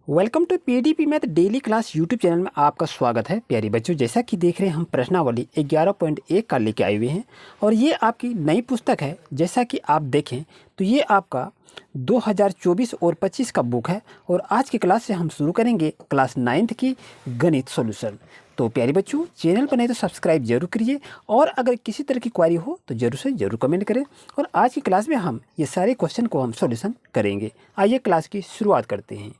Welcome to PDP math daily class YouTube channel में आपका स्वागत है। प्यारे बच्चों, जैसा कि देख रहे हैं हम प्रश्नावली 11.1 का लेके आए हुए हैं और ये आपकी नई पुस्तक है। जैसा कि आप देखें तो ये आपका 2024 और 25 का बुक है और आज की क्लास से हम शुरू करेंगे क्लास 9th की गणित सॉल्यूशन। तो प्यारे बच्चों, चैनल पर नहीं तो सब्सक्राइब जरूर करिए और अगर किसी तरह की क्वेरी हो तो जरूर से जरूर कमेंट करें। और आज की क्लास में हम ये सारे क्वेश्चन को हम सॉल्यूशन करेंगे। आइए क्लास की शुरुआत करते हैं।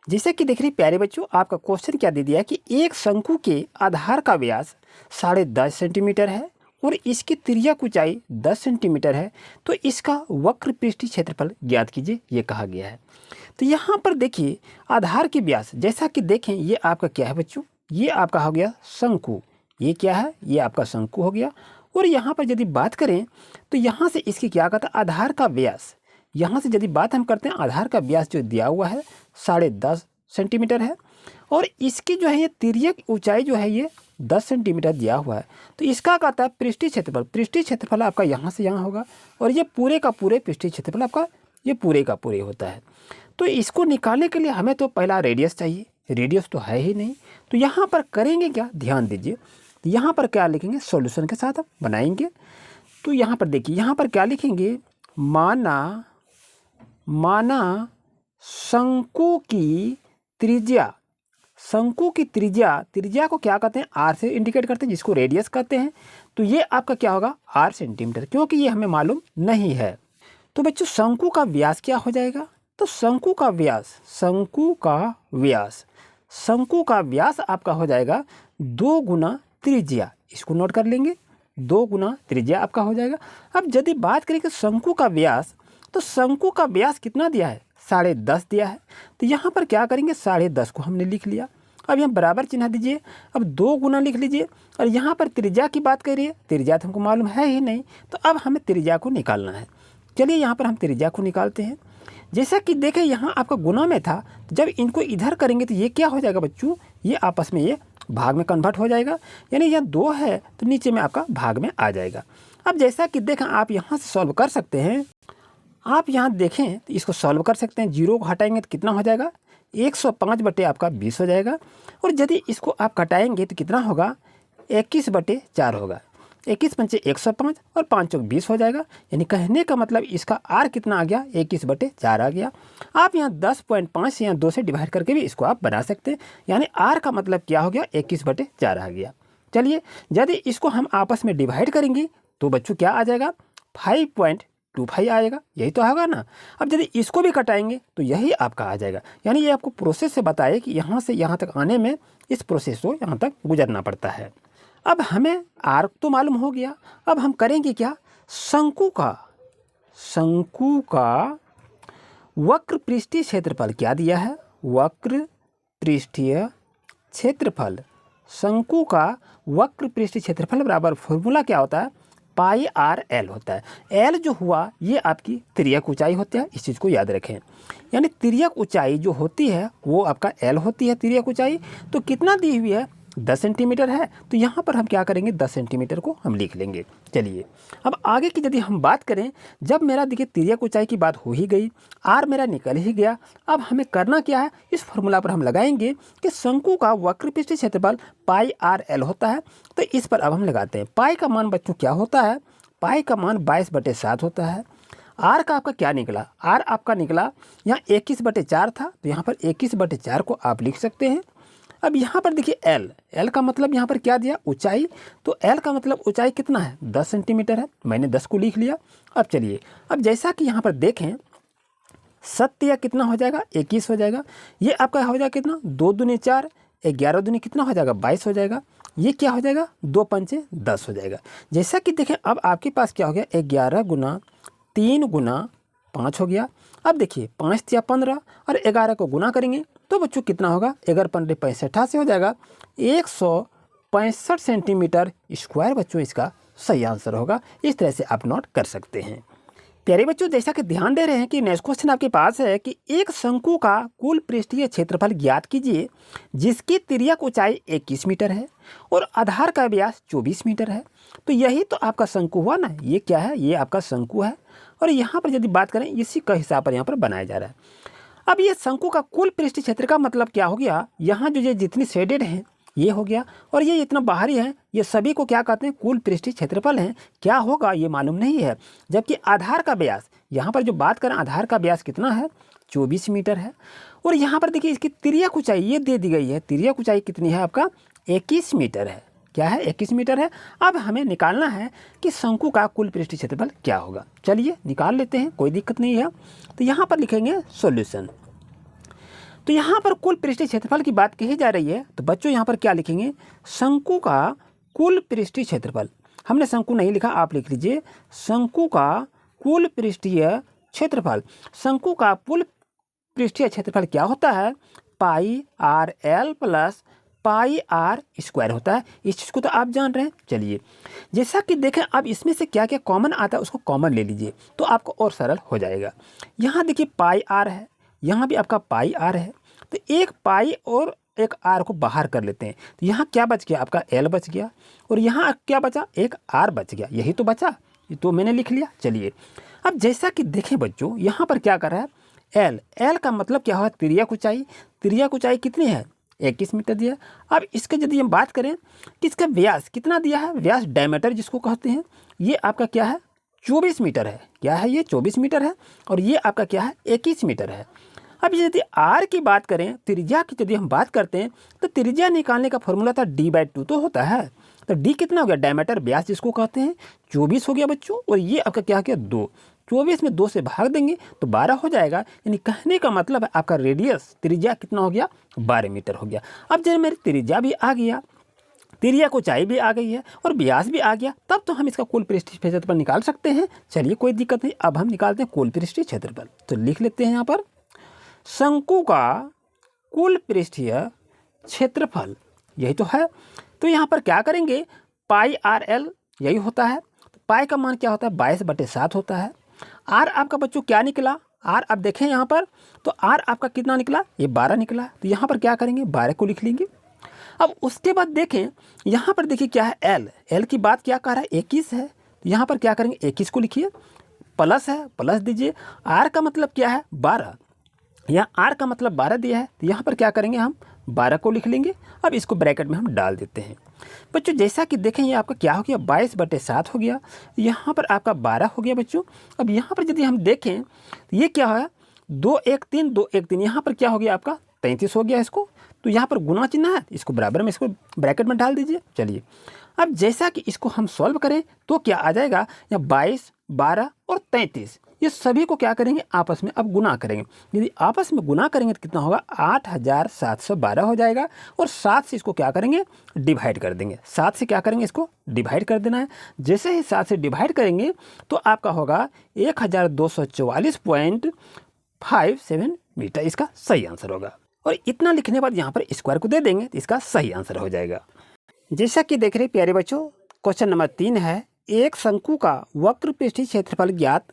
जैसे कि देख रहे प्यारे बच्चों, आपका क्वेश्चन क्या दे दिया है कि एक शंकु के आधार का व्यास 10.5 सेंटीमीटर है और इसकी तिर्यक ऊंचाई 10 सेंटीमीटर है, तो इसका वक्र पृष्ठीय क्षेत्रफल ज्ञात कीजिए, ये कहा गया है। तो यहाँ पर देखिए आधार के व्यास, जैसा कि देखें ये आपका क्या है बच्चों, ये आपका हो गया शंकु। ये क्या है, ये आपका शंकु हो गया। और यहाँ पर यदि बात करें तो यहाँ से इसकी क्या कहता है, आधार का व्यास, यहाँ से यदि बात हम करते हैं आधार का व्यास जो दिया हुआ है 10.5 सेंटीमीटर है और इसकी जो है ये तिर्यक ऊंचाई जो है ये 10 सेंटीमीटर दिया हुआ है। तो इसका कहता है पृष्ठीय क्षेत्रफल। पृष्ठीय क्षेत्रफल आपका यहाँ से यहाँ होगा और ये पूरे का पूरे पृष्ठीय क्षेत्रफल आपका ये पूरे का पूरे होता है। तो इसको निकालने के लिए हमें तो पहला रेडियस चाहिए, रेडियस तो है ही नहीं। तो यहाँ पर करेंगे क्या, ध्यान दीजिए, यहाँ पर क्या लिखेंगे, सॉल्यूशन के साथ बनाएंगे। तो यहाँ पर देखिए, यहाँ पर क्या लिखेंगे, माना शंकु की त्रिज्या, शंकु की त्रिज्या को क्या कहते हैं, आर से इंडिकेट करते हैं, जिसको रेडियस कहते हैं। तो ये आपका क्या होगा, 8 सेंटीमीटर, क्योंकि ये हमें मालूम नहीं है। तो बच्चों शंकु का व्यास क्या हो जाएगा, तो शंकु का व्यास आपका हो जाएगा 2 गुना त्रिज्या। इसको नोट कर लेंगे, 2 गुना त्रिज्या आपका हो जाएगा। अब यदि बात करें कि शंकु का व्यास, तो शंकु का व्यास कितना दिया है, 10.5 दिया है। तो यहाँ पर क्या करेंगे, 10.5 को हमने लिख लिया। अब यहाँ बराबर चिन्ह दीजिए, अब 2 गुना लिख लीजिए। और यहाँ पर त्रिज्या की बात करिए, त्रिज्या तो हमको मालूम है ही नहीं, तो अब हमें त्रिज्या को निकालना है। चलिए यहाँ पर हम त्रिज्या को निकालते हैं। जैसा कि देखें यहाँ आपका गुना में था, तो जब इनको इधर करेंगे तो ये क्या हो जाएगा बच्चों, ये आपस में ये भाग में कन्वर्ट हो जाएगा, यानी यहाँ 2 है तो नीचे में आपका भाग में आ जाएगा। अब जैसा कि देखें आप यहाँ से सॉल्व कर सकते हैं, आप यहाँ देखें तो इसको सॉल्व कर सकते हैं। 0 को हटाएंगे तो कितना हो जाएगा, 105 बटे आपका 20 हो जाएगा। और यदि इसको आप घटाएंगे तो कितना होगा, 21 बटे 4 होगा। 21 पंचे 105 और 5 चौक 20 हो जाएगा। यानी कहने का मतलब इसका आर कितना आ गया, 21 बटे 4 आ गया। आप यहाँ 10.5 से यहाँ 2 से डिवाइड करके भी इसको आप बना सकते हैं, यानी आर का मतलब क्या हो गया, 21 बटे 4 आ गया। चलिए यदि इसको हम आपस में डिवाइड करेंगे तो बच्चों क्या आ जाएगा, 5.25 आएगा, यही तो होगा ना। अब यदि इसको भी कटाएंगे तो यही आपका आ जाएगा। यानी ये आपको प्रोसेस से बताए कि यहाँ से यहाँ तक आने में इस प्रोसेस को यहाँ तक गुजरना पड़ता है। अब हमें आर तो मालूम हो गया, अब हम करेंगे क्या, शंकु का वक्र पृष्ठीय क्षेत्रफल क्या दिया है, वक्र पृष्ठीय क्षेत्रफल। शंकु का वक्र पृष्ठीय क्षेत्रफल बराबर फॉर्मूला क्या होता है, पाई आर एल होता है। एल जो हुआ ये आपकी तिर्यक ऊंचाई होती है, इस चीज़ को याद रखें। यानी तिर्यक ऊंचाई जो होती है वो आपका एल होती है, तिर्यक ऊंचाई। तो कितना दी हुई है, 10 सेंटीमीटर है। तो यहाँ पर हम क्या करेंगे, 10 सेंटीमीटर को हम लिख लेंगे। चलिए अब आगे की यदि हम बात करें, जब मेरा देखिए तिर्यक ऊंचाई की बात हो ही गई, आर मेरा निकल ही गया, अब हमें करना क्या है, इस फॉर्मूला पर हम लगाएंगे कि शंकु का वक्र पृष्ठीय क्षेत्रफल पाई आर एल होता है। तो इस पर अब हम लगाते हैं। पाई का मान बच्चों क्या होता है, पाई का मान 22/7 होता है। आर का आपका क्या निकला, आर आपका निकला यहाँ 21/4 था, तो यहाँ पर 21/4 को आप लिख सकते हैं। अब यहाँ पर देखिए एल का मतलब यहाँ पर क्या दिया, ऊंचाई। तो एल का मतलब ऊंचाई कितना है, 10 सेंटीमीटर है, मैंने 10 को लिख लिया। अब चलिए, अब जैसा कि यहाँ पर देखें, सत्य या कितना हो जाएगा, 21 हो जाएगा। ये आपका हो जाएगा कितना, 2 दूनी 4, 11 दूनी कितना हो जाएगा, 22 हो जाएगा। ये क्या हो जाएगा, 2 पंचे 10 हो जाएगा। जैसा कि देखें अब आपके पास क्या हो गया, 11 गुना 3 गुना 5 हो गया। अब देखिए 5 या 15 और 11 को गुना करेंगे तो बच्चों कितना होगा, 11 पंद्रह 65 से हो जाएगा 165 सेंटीमीटर स्क्वायर। बच्चों इसका सही आंसर होगा। इस तरह से आप नोट कर सकते हैं। प्यारे बच्चों, जैसा कि ध्यान दे रहे हैं कि नेक्स्ट क्वेश्चन आपके पास है कि एक शंकु का कुल पृष्ठीय क्षेत्रफल ज्ञात कीजिए जिसकी तिर्यक ऊंचाई 21 मीटर है और आधार का व्यास 24 मीटर है। तो यही तो आपका शंकु हुआ ना, ये क्या है, ये आपका शंकु है। और यहाँ पर यदि बात करें इसी का हिसाब पर यहाँ पर बनाया जा रहा है। अब ये शंकु का कुल पृष्ठीय क्षेत्र का मतलब क्या हो गया, यहाँ जो ये जितनी शेडेड हैं ये हो गया, और ये इतना बाहरी है, ये सभी को क्या कहते हैं, कुल पृष्ठीय क्षेत्रफल है। क्या होगा ये मालूम नहीं है। जबकि आधार का व्यास, यहाँ पर जो बात करें आधार का व्यास कितना है, 24 मीटर है। और यहाँ पर देखिए इसकी तिर्यक ऊंचाई ये दे दी गई है, तिर्यक ऊंचाई कितनी है आपका, 21 मीटर है। क्या है, 21 मीटर है। अब हमें निकालना है कि शंकु का कुल पृष्ठीय क्षेत्रफल क्या होगा। चलिए निकाल लेते हैं, कोई दिक्कत नहीं है। तो यहाँ पर लिखेंगे सॉल्यूशन। तो यहाँ पर कुल पृष्ठीय क्षेत्रफल की बात कही जा रही है, तो बच्चों यहाँ पर क्या लिखेंगे, शंकु का कुल पृष्ठीय क्षेत्रफल। हमने शंकु नहीं लिखा, आप लिख लीजिए शंकु का कुल पृष्ठीय क्षेत्रफल। शंकु का कुल पृष्ठीय क्षेत्रफल क्या होता है, pi R L plus pi R square होता है। इस चीज़ को तो आप जान रहे हैं। चलिए जैसा कि देखें, अब इसमें से क्या क्या कॉमन आता है उसको कॉमन ले लीजिए तो आपको और सरल हो जाएगा। यहाँ देखिए पाई आर है, यहाँ भी आपका पाई आर है, तो एक पाई और एक आर को बाहर कर लेते हैं, तो यहाँ क्या बच गया, आपका एल बच गया, और यहाँ क्या बचा, एक आर बच गया। यही तो बचा, ये तो मैंने लिख लिया। चलिए अब जैसा कि देखें बच्चों, यहाँ पर क्या कर रहा है, एल, एल का मतलब क्या हुआ, तिर्यक ऊंचाई। तिर्यक ऊंचाई कितनी है, 21 मीटर दिया। अब इसके यदि हम बात करें कि इसका व्यास कितना दिया है, व्यास डायमीटर जिसको कहते हैं, ये आपका क्या है, 24 मीटर है। क्या है, ये 24 मीटर है, और ये आपका क्या है, 21 मीटर है। अब यदि आर की बात करें, त्रिज्या की यदि हम बात करते हैं, तो त्रिज्या निकालने का फॉर्मूला था d/2 तो होता है। तो d कितना हो गया, डायमीटर व्यास जिसको कहते हैं, 24 हो गया बच्चों, और ये आपका क्या हो गया, 2। 24 में 2 से भाग देंगे तो 12 हो जाएगा। यानी कहने का मतलब है आपका रेडियस त्रिज्या कितना हो गया, 12 मीटर हो गया। अब जब मेरी त्रिज्या भी आ गया, तिर्यक ऊंचाई भी आ गई है, और व्यास भी आ गया, तब तो हम इसका कुल पृष्ठीय क्षेत्रफल निकाल सकते हैं। चलिए कोई दिक्कत नहीं, अब हम निकालते हैं कुल पृष्ठीय क्षेत्रफल। तो लिख लेते हैं यहाँ पर शंकु का कुल पृष्ठीय क्षेत्रफल, यही तो है। तो यहाँ पर क्या करेंगे, पाई आर एल यही होता है। तो पाई का मान क्या होता है, 22/7 होता है। आर आपका बच्चों क्या निकला, आर आप देखें यहाँ पर, तो आर आपका कितना निकला, ये 12 निकला। तो यहाँ पर क्या करेंगे, 12 को लिख लेंगे। अब उसके बाद देखें यहाँ पर देखिए क्या है, एल, एल की बात क्या कर रहा है, 21 है। तो यहाँ पर क्या करेंगे, 21 को लिखिए, प्लस है, प्लस दीजिए। आर का मतलब क्या है, 12, यहाँ आर का मतलब 12 दिया है, तो यहाँ पर क्या करेंगे, हम 12 को लिख लेंगे। अब इसको ब्रैकेट में हम डाल देते हैं। बच्चों जैसा कि देखें ये आपका क्या हो गया, 22/7 हो गया, यहाँ पर आपका 12 हो गया बच्चों। अब यहाँ पर यदि हम देखें तो ये क्या है, 2 1 3 2 1 3, यहाँ पर क्या हो गया आपका 33 हो गया। इसको तो यहाँ पर गुना चिन्ह है, इसको बराबर में इसको ब्रैकेट में डाल दीजिए। चलिए अब जैसा कि इसको हम सॉल्व करें तो क्या आ जाएगा, या 22 12 और 33, ये सभी को क्या करेंगे, आपस में अब गुना करेंगे। यदि आपस में गुना करेंगे तो कितना होगा, 8712 हो जाएगा। और 7 से इसको क्या करेंगे, डिवाइड कर देंगे। 7 से क्या करेंगे, इसको डिवाइड कर देना है। जैसे ही 7 से डिवाइड करेंगे तो आपका होगा 1244.57 मीटर, इसका सही आंसर होगा। और इतना लिखने के बाद यहाँ पर स्क्वायर को दे देंगे तो इसका सही आंसर हो जाएगा। जैसा कि देख रहे प्यारे बच्चों, क्वेश्चन नंबर 3 है, एक शंकु का वक्र पृष्ठीय क्षेत्रफल ज्ञात।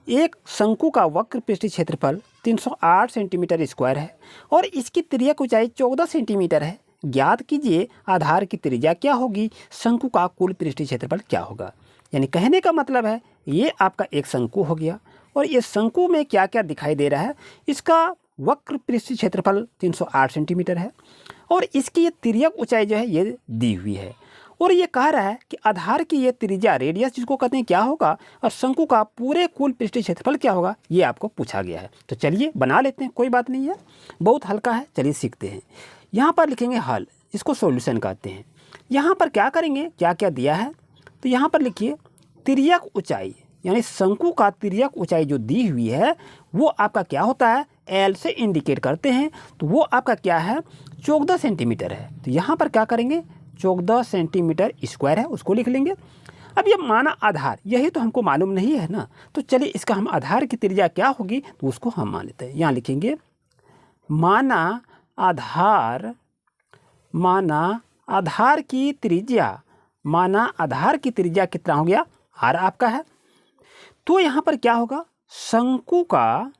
एक शंकु का वक्र पृष्ठीय क्षेत्रफल 308 सेंटीमीटर स्क्वायर है और इसकी तिर्यक ऊंचाई 14 सेंटीमीटर है। ज्ञात कीजिए आधार की त्रिज्या क्या होगी, शंकु का कुल पृष्ठीय क्षेत्रफल क्या होगा। यानी कहने का मतलब है ये आपका एक शंकु हो गया, और ये शंकु में क्या क्या दिखाई दे रहा है, इसका वक्र पृष्ठीय क्षेत्रफल 308 सेंटीमीटर है, और इसकी ये तिर्यक ऊंचाई जो है ये दी हुई है, और ये कह रहा है कि आधार की ये त्रिज्या रेडियस जिसको कहते हैं क्या होगा, और शंकु का पूरे कुल पृष्ठीय क्षेत्रफल क्या होगा, ये आपको पूछा गया है। तो चलिए बना लेते हैं, कोई बात नहीं है, बहुत हल्का है। चलिए सीखते हैं। यहाँ पर लिखेंगे हल, इसको सॉल्यूशन कहते हैं। यहाँ पर क्या करेंगे, क्या क्या दिया है, तो यहाँ पर लिखिए तिर्यक ऊंचाई, यानी शंकु का तिर्यक ऊंचाई जो दी हुई है वो आपका क्या होता है, एल से इंडिकेट करते हैं, तो वो आपका क्या है, 14 सेंटीमीटर है। तो यहाँ पर क्या करेंगे, 14 सेंटीमीटर स्क्वायर है, उसको लिख लेंगे। अब ये माना आधार, यही तो हमको मालूम नहीं है ना, तो चलिए इसका हम आधार की त्रिज्या क्या होगी तो उसको हम मान लेते हैं। यहाँ लिखेंगे माना आधार की त्रिज्या, माना आधार की त्रिज्या कितना हो गया, आर आपका है। तो यहाँ पर क्या होगा, शंकु का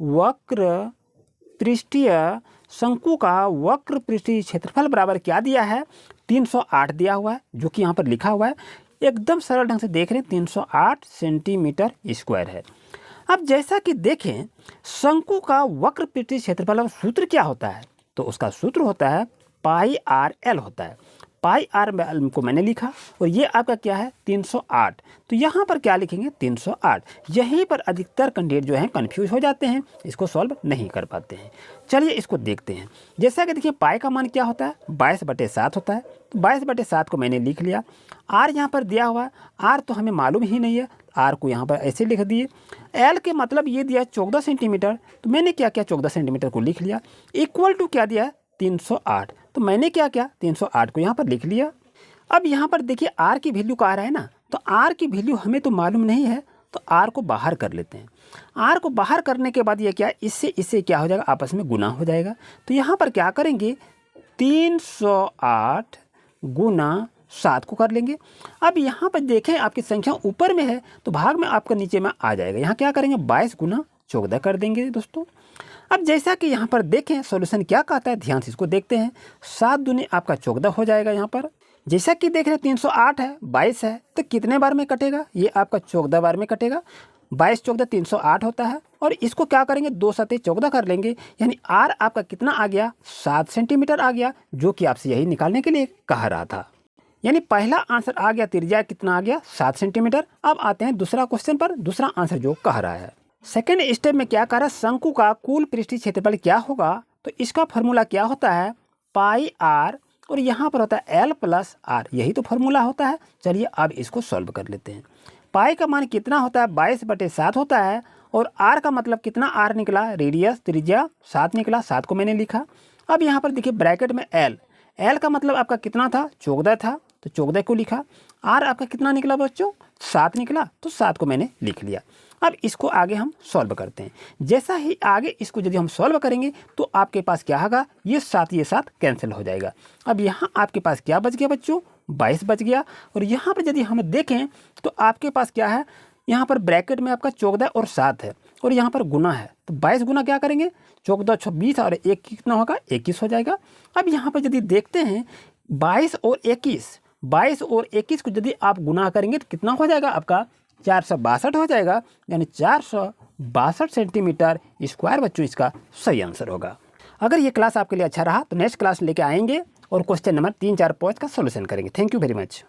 वक्र पृष्ठीय क्षेत्रफल बराबर क्या दिया है, 308 दिया हुआ है, जो कि यहाँ पर लिखा हुआ है। एकदम सरल ढंग से देख रहे हैं, 308 सेंटीमीटर स्क्वायर है। अब जैसा कि देखें, शंकु का वक्र पृष्ठीय क्षेत्रफल और सूत्र क्या होता है, तो उसका सूत्र होता है पाई आर एल होता है। पाई आर को मैंने लिखा और ये आपका क्या है 308, तो यहाँ पर क्या लिखेंगे 308। यहीं पर अधिकतर कैंडिडेट जो हैं कन्फ्यूज हो जाते हैं, इसको सॉल्व नहीं कर पाते हैं। चलिए इसको देखते हैं। जैसा कि देखिए पाई का मान क्या होता है 22/7 होता है, तो 22/7 को मैंने लिख लिया। आर यहाँ पर दिया हुआ है, आर तो हमें मालूम ही नहीं है, आर को यहाँ पर ऐसे लिख दिए। एल के मतलब ये दिया 14 सेंटीमीटर, तो मैंने क्या किया 14 सेंटीमीटर को लिख लिया। इक्वल टू क्या दिया है 308, तो मैंने क्या किया 308 को यहाँ पर लिख लिया। अब यहाँ पर देखिए आर की वैल्यू का आ रहा है ना, तो आर की वैल्यू हमें तो मालूम नहीं है, तो आर को बाहर कर लेते हैं। आर को बाहर करने के बाद ये क्या इससे क्या हो जाएगा, आपस में गुना हो जाएगा। तो यहाँ पर क्या करेंगे 308 गुना 7 को कर लेंगे। अब यहाँ पर देखें आपकी संख्या ऊपर में है तो भाग में आपका नीचे में आ जाएगा। यहाँ क्या करेंगे 22 गुना 14 कर देंगे दोस्तों। अब जैसा कि यहाँ पर देखें सॉल्यूशन क्या कहता है, ध्यान से इसको देखते हैं। 7 दूनी आपका 14 हो जाएगा। यहाँ पर जैसा कि देख रहे हैं 308 है 22 है, तो कितने बार में कटेगा, ये आपका 14 बार में कटेगा। 22 14 308 होता है, और इसको क्या करेंगे 2 7 14 कर लेंगे, यानी आर आपका कितना आ गया 7 सेंटीमीटर आ गया, जो कि आपसे यही निकालने के लिए कह रहा था। यानी पहला आंसर आ गया, त्रिज्या कितना आ गया 7 सेंटीमीटर। अब आते हैं दूसरा क्वेश्चन पर, दूसरा आंसर जो कह रहा है। सेकेंड स्टेप में क्या कह रहा है, शंकु का कुल पृष्ठीय क्षेत्रफल क्या होगा, तो इसका फॉर्मूला क्या होता है पाई आर, और यहाँ पर होता है एल प्लस आर, यही तो फॉर्मूला होता है। चलिए अब इसको सॉल्व कर लेते हैं। पाई का मान कितना होता है 22/7 होता है, और आर का मतलब कितना आर निकला, रेडियस त्रिज्या 7 निकला, 7 को मैंने लिखा। अब यहाँ पर देखिए ब्रैकेट में एल, एल का मतलब आपका कितना था 14 था, तो 14 को लिखा। आर आपका कितना निकला बच्चों 7 निकला, तो 7 को मैंने लिख लिया। अब इसको आगे हम सॉल्व करते हैं। जैसा ही आगे इसको यदि हम सॉल्व करेंगे तो आपके पास क्या होगा, ये 7 कैंसिल हो जाएगा। अब यहाँ आपके पास क्या बच गया बच्चों 22 बच गया। और यहाँ पर यदि हम देखें तो आपके पास क्या है, यहाँ पर ब्रैकेट में आपका 14 और 7 है, और यहाँ पर गुना है, तो 22 गुना क्या करेंगे 14 26 और 1 कितना होगा 21 हो जाएगा। अब यहाँ पर यदि देखते हैं 22 और 21 को यदि आप गुना करेंगे तो कितना हो जाएगा आपका 462 हो जाएगा, यानी 462 सेंटीमीटर स्क्वायर बच्चों इसका सही आंसर होगा। अगर ये क्लास आपके लिए अच्छा रहा तो नेक्स्ट क्लास लेके आएंगे और क्वेश्चन नंबर 3 4 5 का सॉल्यूशन करेंगे। Thank you very much.